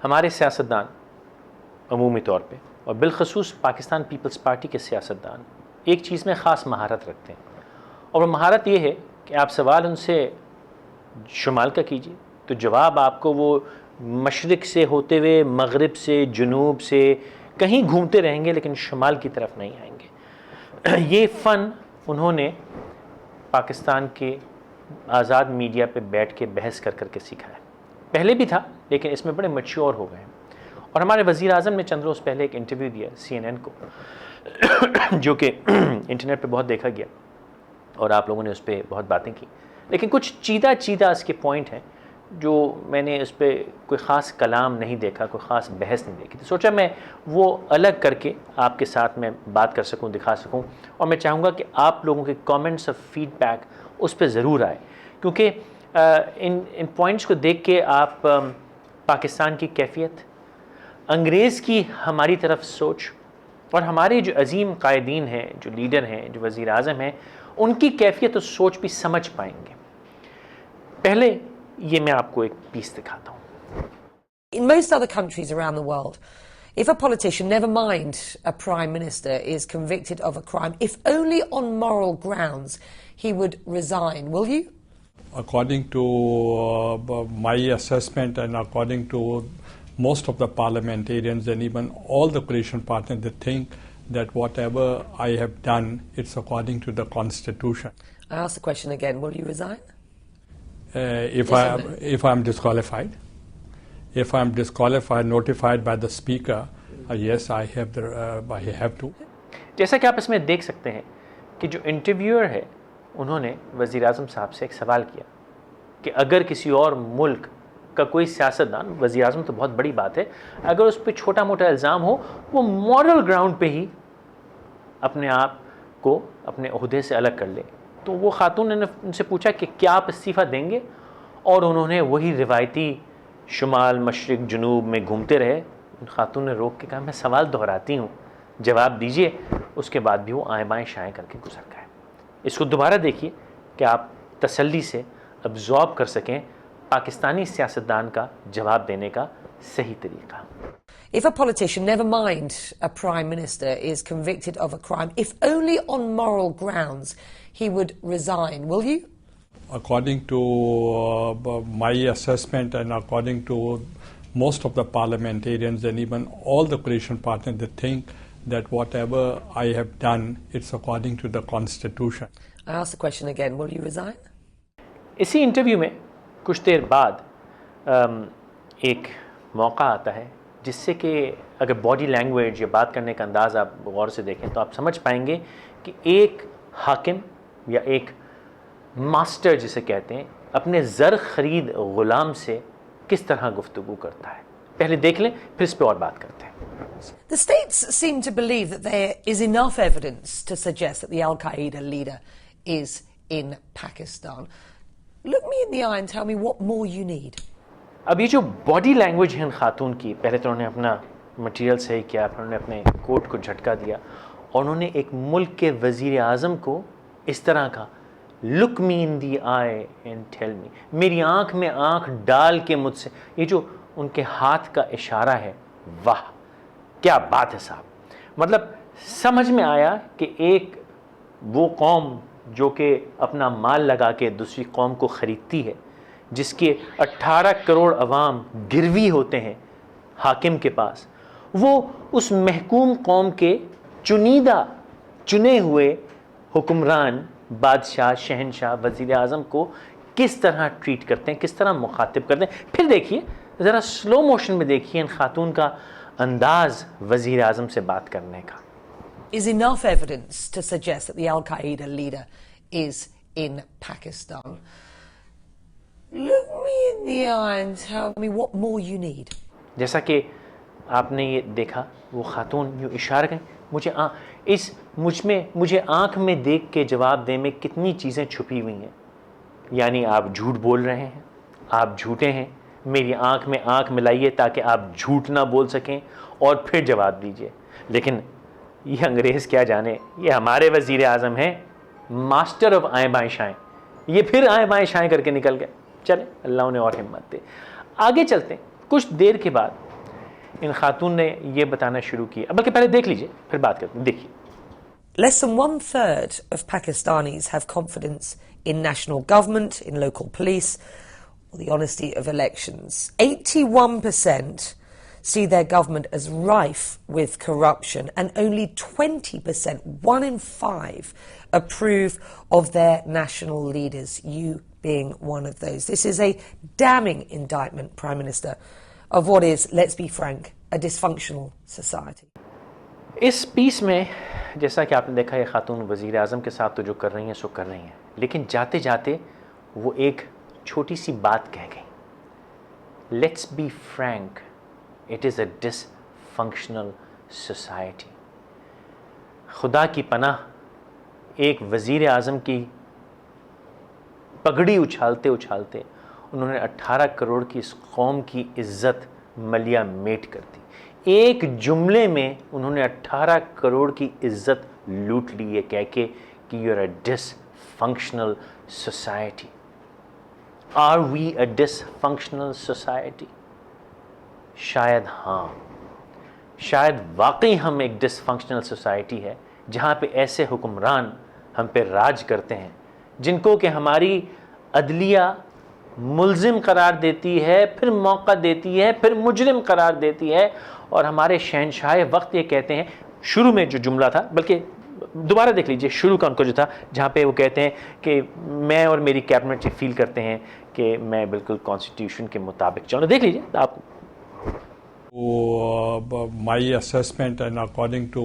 ہمارے سیاستدان عمومی طور پہ اور بالخصوص پاکستان پیپلز پارٹی کے سیاستدان ایک چیز میں خاص مہارت رکھتے ہیں، اور وہ مہارت یہ ہے کہ آپ سوال ان سے شمال کا کیجیے تو جواب آپ کو وہ مشرق سے ہوتے ہوئے مغرب سے جنوب سے کہیں گھومتے رہیں گے لیکن شمال کی طرف نہیں آئیں گے۔ یہ فن انہوں نے پاکستان کے آزاد میڈیا پہ بیٹھ کے بحث کر کر کے سیکھا ہے، پہلے بھی تھا لیکن اس میں بڑے میچور ہو گئے ہیں۔ اور ہمارے وزیر اعظم نے چند روز پہلے ایک انٹرویو دیا CNN کو جو کہ انٹرنیٹ پہ بہت دیکھا گیا اور آپ لوگوں نے اس پہ بہت باتیں کی، لیکن کچھ چیدہ اس کے پوائنٹ ہیں جو میں نے اس پہ کوئی خاص کلام نہیں دیکھا، کوئی خاص بحث نہیں دیکھی، تو سوچا میں وہ الگ کر کے آپ کے ساتھ میں بات کر سکوں، دکھا سکوں، اور میں چاہوں گا کہ آپ لوگوں کے کامنٹس اور فیڈ بیک اس پہ ضرور آئے، کیونکہ ان پوائنٹس کو دیکھ کے آپ پاکستان کی کیفیت، انگریز کی ہماری طرف سوچ اور ہمارے جو عظیم قائدین ہیں، جو لیڈر ہیں، جو وزیر اعظم ہیں، ان کی کیفیت اور سوچ بھی سمجھ پائیں گے۔ پہلے یہ میں آپ کو ایک پیس دکھاتا ہوں۔ In most other countries around the world, if a politician, never mind a prime minister, is convicted of a crime, if only on moral grounds, he would resign. Will you? According to my assessment and according to most of the parliamentarians and even all the coalition partners, they think that whatever I have done, it's according to the Constitution. I ask the question again, will you resign? If I'm disqualified. If I'm disqualified, notified by the speaker, yes, I have to. جیسا کہ آپ اس میں دیکھ سکتے ہیں کہ جو interviewer ہے انہوں نے وزیر اعظم صاحب سے ایک سوال کیا کہ اگر کسی اور ملک کا کوئی سیاستدان، وزیر اعظم تو بہت بڑی بات ہے، اگر اس پہ چھوٹا موٹا الزام ہو وہ مورل گراؤنڈ پہ ہی اپنے آپ کو اپنے عہدے سے الگ کر لے، تو وہ خاتون نے ان سے پوچھا کہ کیا آپ استعفیٰ دیں گے، اور انہوں نے وہی روایتی شمال مشرق جنوب میں گھومتے رہے۔ خاتون نے روک کے کہا میں سوال دہراتی ہوں، جواب دیجئے، اس کے بعد بھی وہ آئیں بائیں شائیں کر کے گزر گئے۔ اس کو دوبارہ دیکھیے کہ آپ تسلی سے ابزارب کر سکیں پاکستانی سیاستدان کا جواب دینے کا صحیح طریقہ۔ If a politician, never mind a prime minister, is convicted of a crime, if only on moral grounds, he would resign. Will you? According to my assessment and according to most of the parliamentarians and even all the coalition partners, they think that whatever I have done, it's according to the Constitution. I ask the question again, will you resign? اسی interview میں کچھ دیر بعد ایک موقع آتا ہے جس سے کہ اگر باڈی لینگویج یا بات کرنے کا انداز آپ غور سے دیکھیں تو آپ سمجھ پائیں گے کہ ایک حاکم یا ایک ماسٹر جسے کہتے ہیں اپنے زر خرید غلام سے کس طرح گفتگو کرتا ہے۔ پہلے دیکھ لیں پھر اس پہ اور بات کرتے ہیں۔ The states seem to believe that there is enough evidence to suggest that the Al-Qaeda leader is in Pakistan. Look me in the eye and tell me what more you need. اب یہ جو body language ہے ان خاتون کی، پہلے تو انہوں نے اپنا مٹیریل صحیح کیا، پھر انہوں نے اپنے کوٹ کو جھٹکا دیا اور انہوں نے ایک ملک کے وزیر اعظم کو اس طرح کا لک می ان دی آئی اینڈ ٹیل می، میری آنکھ میں آنکھ ڈال کے مجھ سے، یہ جو ان کے ہاتھ کا اشارہ ہے، واہ کیا بات ہے صاحب۔ مطلب سمجھ میں آیا کہ ایک وہ قوم جو کہ اپنا مال لگا کے دوسری قوم کو خریدتی ہے، جس کے 18 کروڑ عوام گروی ہوتے ہیں حاکم کے پاس، وہ اس محکوم قوم کے چنیدہ چنے ہوئے حکمران، بادشاہ، شہنشاہ، وزیر اعظم کو کس طرح ٹریٹ کرتے ہیں، کس طرح مخاطب کرتے ہیں۔ پھر دیکھیے ذرا سلو موشن میں دیکھیے ان خاتون کا انداز وزیر اعظم سے بات کرنے کا۔ Is enough evidence to suggest that the Al-Qaeda leader is in Pakistan. Look me in the eye and tell me what more you need. جیسا کہ آپ نے یہ دیکھا وہ خاتون یوں اشارہ کریں، مجھے آنکھ میں دیکھ کے جواب دے میں کتنی چیزیں چھپی ہوئی ہیں، یعنی آپ جھوٹ بول رہے ہیں، آپ جھوٹے ہیں، میری آنکھ میں آنکھ ملائیے تاکہ آپ جھوٹ نہ بول سکیں اور پھر جواب دیجئے۔ لیکن یہ انگریز کیا جانے، یہ ہمارے وزیر اعظم ہیں، ماسٹر آف آئیں بائیں شائیں، یہ پھر آئیں بائیں شائیں کر کے نکل گئے۔ چلیں اللہ انہیں اور ہمت دے۔ آگے چلتے ہیں۔ کچھ دیر کے بعد ان خاتون نے یہ بتانا شروع کیا, بلکہ پہلے دیکھ لیجئے پھر بات کرتے ہیں. دیکھیے. Less than 1/3 of Pakistanis have confidence in national government, in local police, or the honesty of elections. 81% see their government as rife with corruption, and only 20%, 1 in 5, approve of their national leaders, you being one of those. This is a damning indictment, Prime Minister, of what is, let's be frank, a dysfunctional society. اس پیس میں جیسا کہ آپ نے دیکھا یہ خاتون وزیر اعظم کے ساتھ تو جو کر رہی ہیں سو کر رہی ہیں, لیکن جاتے جاتے وہ ایک چھوٹی سی بات کہہ گئی. Let's be frank, it is a dysfunctional society. خدا کی پناہ, ایک وزیر اعظم کی پگڑی اچھالتے اچھالتے انہوں نے 18 کروڑ کی اس قوم کی عزت ملیا میٹ کر دی. ایک جملے میں انہوں نے 18 کروڑ کی عزت لوٹ لی ہے کہہ کے کہ you are a dysfunctional society. Are we a dysfunctional society? شاید ہاں, شاید واقعی ہم ایک ڈس فنکشنل سوسائٹی ہے جہاں پہ ایسے حکمران ہم پہ راج کرتے ہیں جن کو کہ ہماری عدلیہ ملزم قرار دیتی ہے, پھر موقع دیتی ہے, پھر مجرم قرار دیتی ہے, اور ہمارے شہنشاہ وقت یہ کہتے ہیں, شروع میں جو جملہ تھا, بلکہ دوبارہ دیکھ لیجئے شروع کا ان کو جو تھا, جہاں پہ وہ کہتے ہیں کہ میں اور میری کیبنٹ یہ فیل کرتے ہیں کہ میں بالکل کانسٹیٹیوشن کے مطابق چلوں. دیکھ لیجئے آپ. My assessment, and according to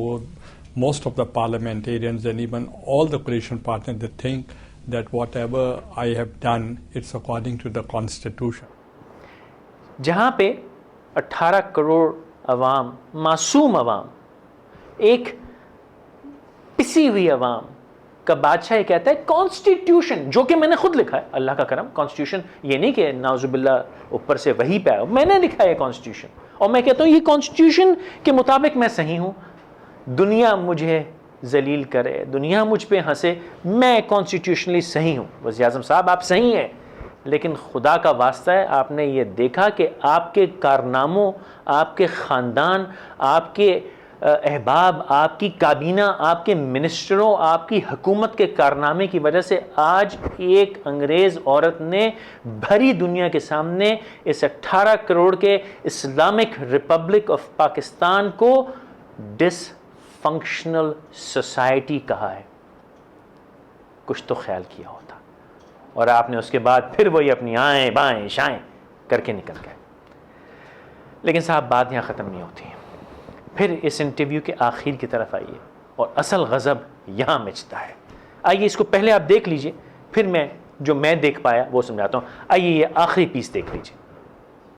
most of the parliamentarians and even all the coalition partners, they think that whatever I have done, it's according to the constitution. جہاں پہ 18 کروڑ عوام, معصوم عوام, ایک پسی ہوئی عوام کا بادشاہ یہ کہتا ہے کانسٹیٹیوشن, جو کہ میں نے خود لکھا ہے, اللہ کا کرم, کانسٹیٹیوشن یہ نہیں کہ نعوذ باللہ اوپر سے وہی پہ آیا, میں نے لکھا ہے کانسٹیٹیوشن, اور میں کہتا ہوں یہ کانسٹیٹیوشن کے مطابق میں صحیح ہوں. دنیا مجھے ذلیل کرے, دنیا مجھ پہ ہنسے, میں کانسٹیٹیوشنلی صحیح ہوں. وزیر اعظم صاحب آپ صحیح ہیں, لیکن خدا کا واسطہ ہے آپ نے یہ دیکھا کہ آپ کے کارناموں, آپ کے خاندان, آپ کے احباب, آپ کی کابینہ, آپ کے منسٹروں, آپ کی حکومت کے کارنامے کی وجہ سے آج ایک انگریز عورت نے بھری دنیا کے سامنے اس 18 کروڑ کے اسلامک ریپبلک آف پاکستان کو ڈس فنکشنل سوسائٹی کہا ہے. کچھ تو خیال کیا ہوتا, اور آپ نے اس کے بعد پھر وہی اپنی آئیں بائیں شائیں کر کے نکل گئے. لیکن صاحب بات یہاں ختم نہیں ہوتی. پھر اس انٹرویو کے آخر کی طرف آئیے اور اصل غضب یہاں مچتا ہے. آئیے اس کو پہلے آپ دیکھ لیجئے, پھر میں جو میں دیکھ پایا وہ سمجھاتا ہوں. آئیے یہ آخری پیس دیکھ لیجئے.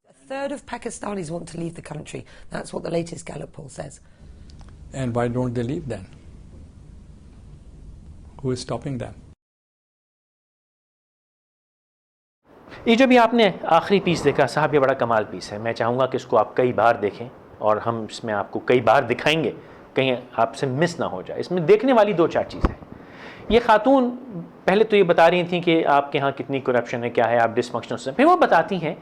A third of Pakistanis want to leave the country. That's what the latest Gallup poll says. And why don't they leave then? Who is stopping them? یہ جو بھی آپ نے آخری پیس دیکھا صاحب, یہ بڑا کمال پیس ہے. میں چاہوں گا کہ اس کو آپ کئی بار دیکھیں, اور ہم اس میں آپ کو کئی بار دکھائیں گے, کہیں آپ سے مس نہ ہو جائے. اس میں دیکھنے والی 2-4 چیزیں. یہ خاتون پہلے تو یہ بتا رہی تھیں کہ آپ کے ہاں کتنی کرپشن ہے, کیا ہے, آپ ڈس فنکشنل سے, پھر وہ بتاتی ہیں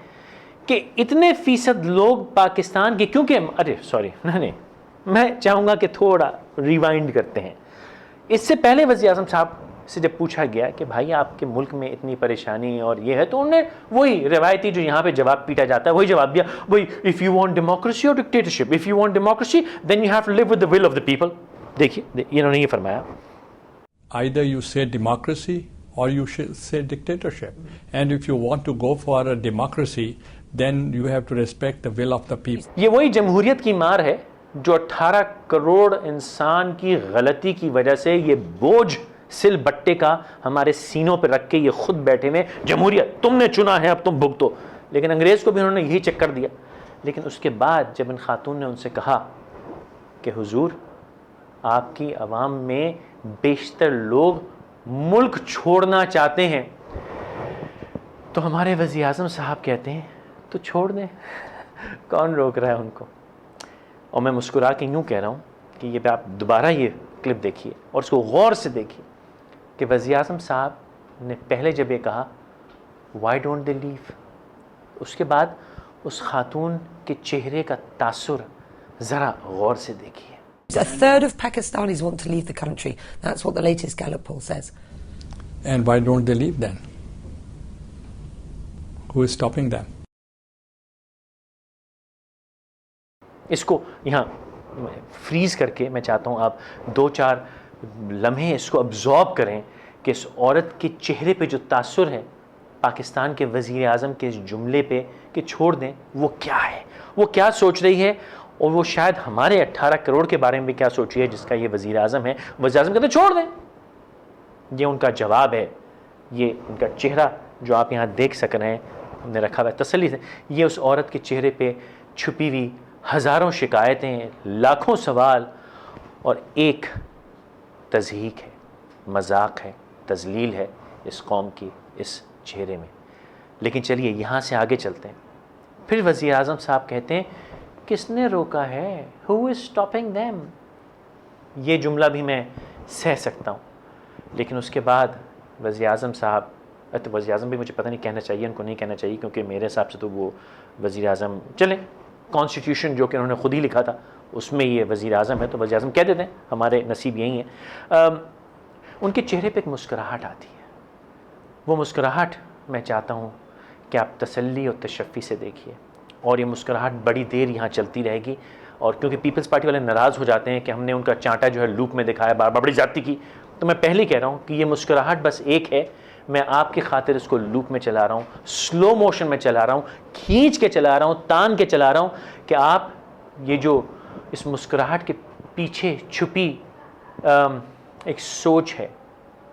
کہ اتنے فیصد لوگ پاکستان کے, کیونکہ ارے سوری نہیں, میں چاہوں گا کہ تھوڑا ریوائنڈ کرتے ہیں. اس سے پہلے وزیر اعظم صاحب سے جب پوچھا گیا کہ بھائی آپ کے ملک میں اتنی پریشانی اور یہ ہے, تو انہوں نے وہی روایتی جو یہاں پہ جواب پیٹا جاتا ہے وہی جواب دیا, وہی if you want democracy or dictatorship, if you want democracy then you have to live with the will of the people. دیکھیے انہوں نے یہ فرمایا, Either you say democracy or you should say dictatorship. And if you want to go for a democracy, then you have to respect the will of the people. یہ وہی جمہوریت کی مار ہے جو 18 کروڑ انسان کی غلطی کی وجہ سے یہ بوجھ سل بٹے کا ہمارے سینوں پہ رکھ کے یہ خود بیٹھے ہوئے, جمہوریت تم نے چنا ہے اب تم بھگتو. لیکن انگریز کو بھی انہوں نے یہی چکر دیا. لیکن اس کے بعد جب ان خاتون نے ان سے کہا کہ حضور آپ کی عوام میں بیشتر لوگ ملک چھوڑنا چاہتے ہیں, تو ہمارے وزیر اعظم صاحب کہتے ہیں تو چھوڑ دیں, کون روک رہا ہے ان کو. اور میں مسکرا کے یوں کہہ رہا ہوں کہ یہ آپ دوبارہ یہ کلپ دیکھیے اور اس کو غور سے دیکھیے کہ وزیر اعظم صاحب نے پہلے جب یہ کہا وائی ڈونٹ دے لیو, اس کے بعد اس خاتون کے چہرے کا تاثر ذرا غور سے دیکھیے. A third of Pakistanis want to leave the country. That's what the latest Gallup poll says. And why don't they leave then? Who is stopping them? اس کو یہاں فریز کر کے میں چاہتا ہوں آپ 2-4 لمحے اس کو ابزارب کریں کہ اس عورت کے چہرے پہ جو تاثر ہے پاکستان کے وزیر اعظم کے اس جملے پہ کہ چھوڑ دیں، وہ کیا ہے، وہ کیا سوچ رہی ہے، اور وہ شاید ہمارے 18 کروڑ کے بارے میں بھی کیا سوچ رہی ہے جس کا یہ وزیر اعظم ہے. وزیر اعظم کہتے ہیں چھوڑ دیں. یہ ان کا جواب ہے، یہ ان کا چہرہ جو آپ یہاں دیکھ سک رہے ہیں ہم نے رکھا ہوا ہے تسلی سے. یہ اس عورت کے چہرے پہ چھپی ہوئی ہزاروں شکایتیں، لاکھوں سوال اور ایک تضحیک ہے، مذاق ہے، تذلیل ہے اس قوم کی اس چہرے میں. لیکن چلیے یہاں سے آگے چلتے ہیں. پھر وزیر اعظم صاحب کہتے ہیں کس نے روکا ہے، who is stopping them. یہ جملہ بھی میں سہ سکتا ہوں، لیکن اس کے بعد وزیر اعظم صاحب، وزیر اعظم بھی مجھے پتہ نہیں کہنا چاہیے ان کو نہیں کہنا چاہیے، کیونکہ میرے حساب سے تو وہ وزیر اعظم، چلیں کانسٹیٹیوشن جو کہ انہوں نے خود ہی لکھا تھا اس میں یہ وزیر اعظم ہے تو وزیر اعظم کہہ دیتے ہیں، ہمارے نصیب یہی ہے. ان کے چہرے پہ ایک مسکراہٹ آتی ہے. وہ مسکراہٹ میں چاہتا ہوں کہ آپ تسلی اور تشفی سے دیکھیے، اور یہ مسکراہٹ بڑی دیر یہاں چلتی رہے گی. اور کیونکہ پیپلز پارٹی والے ناراض ہو جاتے ہیں کہ ہم نے ان کا چانٹا جو ہے لوپ میں دکھایا، بار بار بڑی زیادتی کی، تو میں پہلے کہہ رہا ہوں کہ یہ مسکراہٹ بس ایک ہے. میں آپ کی خاطر اس کو لوپ میں چلا رہا ہوں، سلو موشن میں چلا رہا ہوں، کھینچ کے چلا رہا ہوں، تان کے چلا رہا ہوں کہ آپ یہ جو اس مسکراہٹ کے پیچھے چھپی ایک سوچ ہے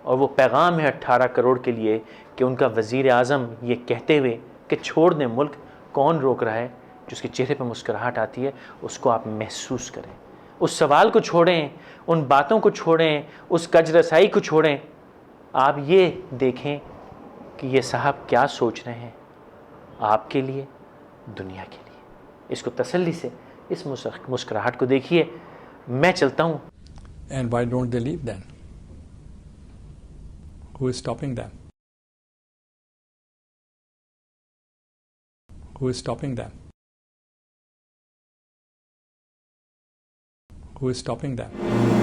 اور وہ پیغام ہے 18 کروڑ کے لیے کہ ان کا وزیر اعظم یہ کہتے ہوئے کہ چھوڑ دیں ملک، کون روک رہا ہے، جس کے چہرے پہ مسکراہٹ آتی ہے اس کو آپ محسوس کریں. اس سوال کو چھوڑیں، ان باتوں کو چھوڑیں، اس کج رسائی کو چھوڑیں. آپ یہ دیکھیں کہ یہ صاحب کیا سوچ رہے ہیں آپ کے لیے، دنیا کے لیے. اس کو تسلی سے اس مسکراہٹ کو دیکھیے. میں چلتا ہوں. And why don't they leave then? Who is stopping them? Who is stopping them? Who is stopping them?